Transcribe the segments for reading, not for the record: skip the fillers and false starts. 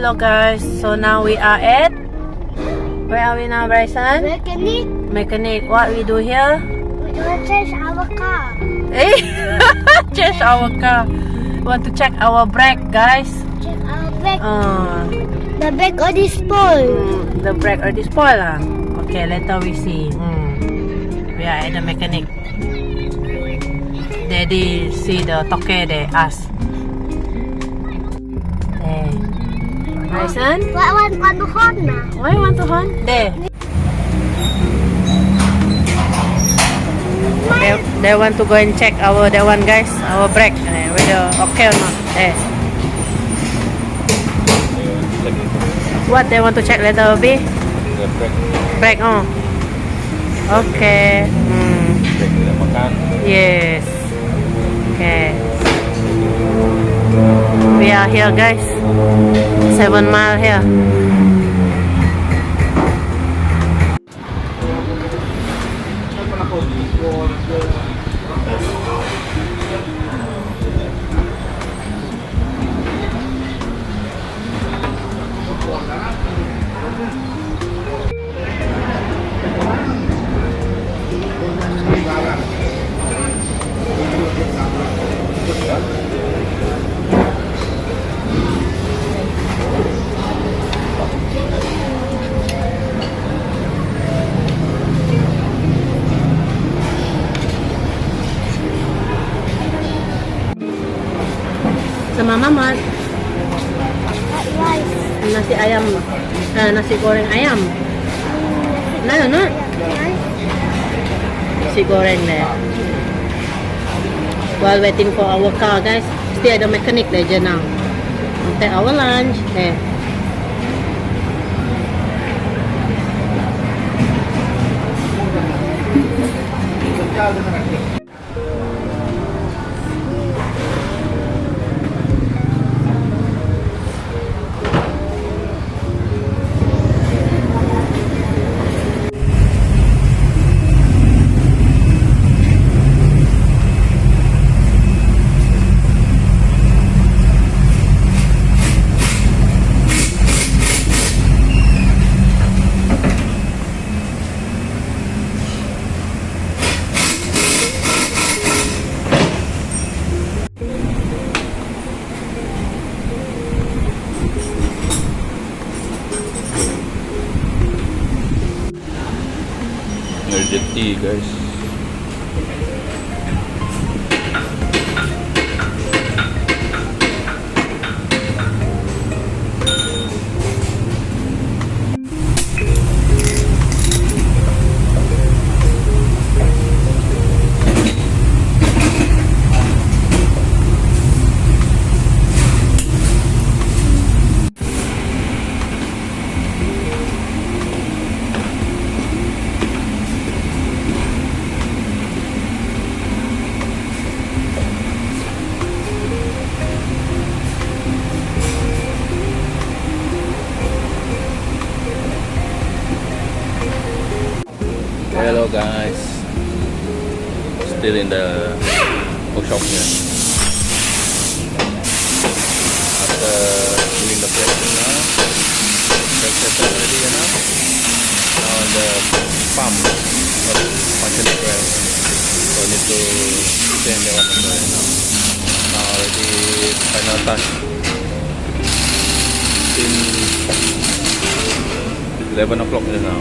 Hello guys, so now we are at, where are we now, Bryson? Mechanic. What we do here? We will change our car. Hey, change our car. Want to check our brake, guys? Check our brake. The brake already spoiled. The brake already spoiled lah. Okay, later we see. We are at the mechanic. Daddy see the toke there, ask. There. Bryson? Why want to horn now? Why you want to horn? There. They want to go and check our that one, guys, our brake, whether okay or not. There. What they want to check later, B? The Brake, oh. Okay. Yes. Okay. We are here, guys. 7 miles here. Sama mama nasi ayam, nasi goreng ayam. No, nasi goreng there. While waiting for our car, guys, still at the mechanic there just now. We'll take our lunch there. There's the tea, guys. Hello guys, still in the workshop here. After doing the braking now, brake settle already now. Now the pump not functioning well, so need to change the one as well now. Now already final touch. Till 11 o'clock now.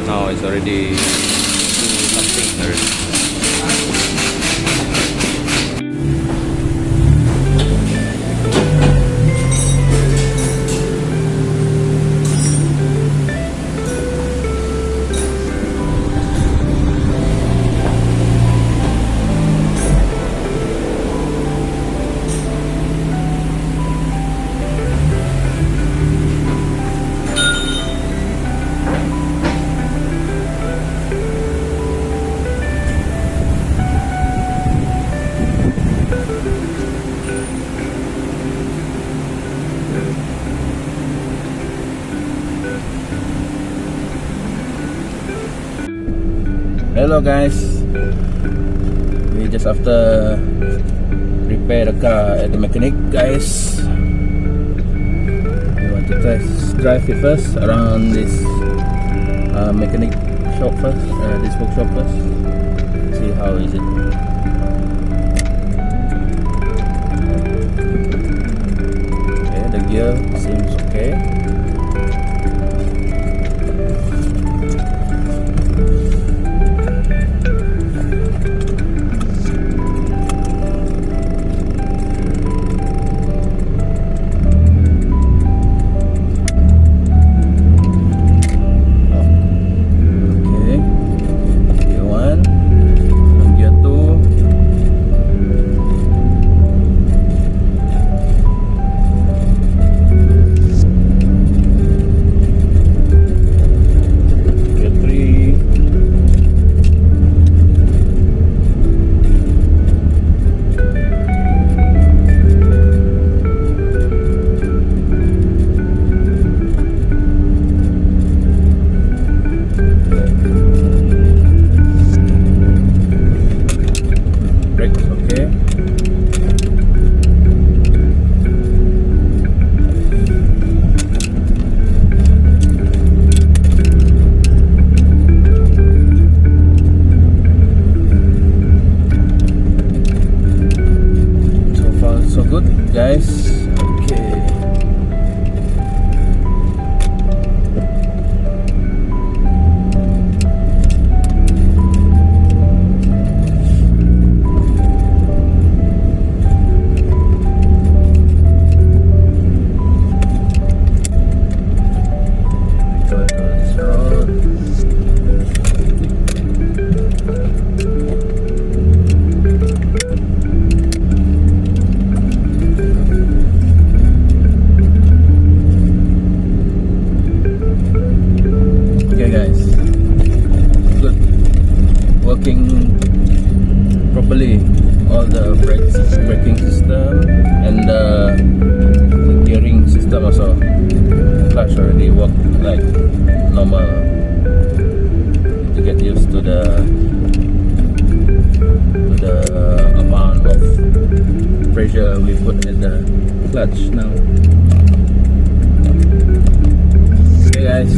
Now it's already 2 something already. Hello guys, we just after repair the car at the mechanic, guys. to test drive it first around this mechanic shop first, this workshop first. See how is it. Okay, the gear seems okay. Guys, okay. Go to this road. Properly, all the braking system and the gearing system also. Clutch already work like normal. To get used to the amount of pressure we put in the clutch now. Okay, guys.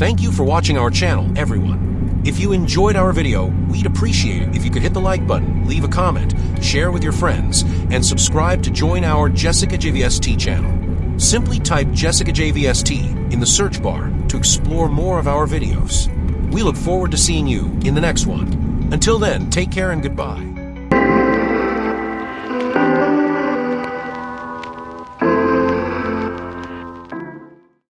Thank you for watching our channel, everyone. If you enjoyed our video, we'd appreciate it if you could hit the like button, leave a comment, share with your friends, and subscribe to join our Jessicajvst channel. Simply type Jessicajvst in the search bar to explore more of our videos. We look forward to seeing you in the next one. Until then, take care and goodbye.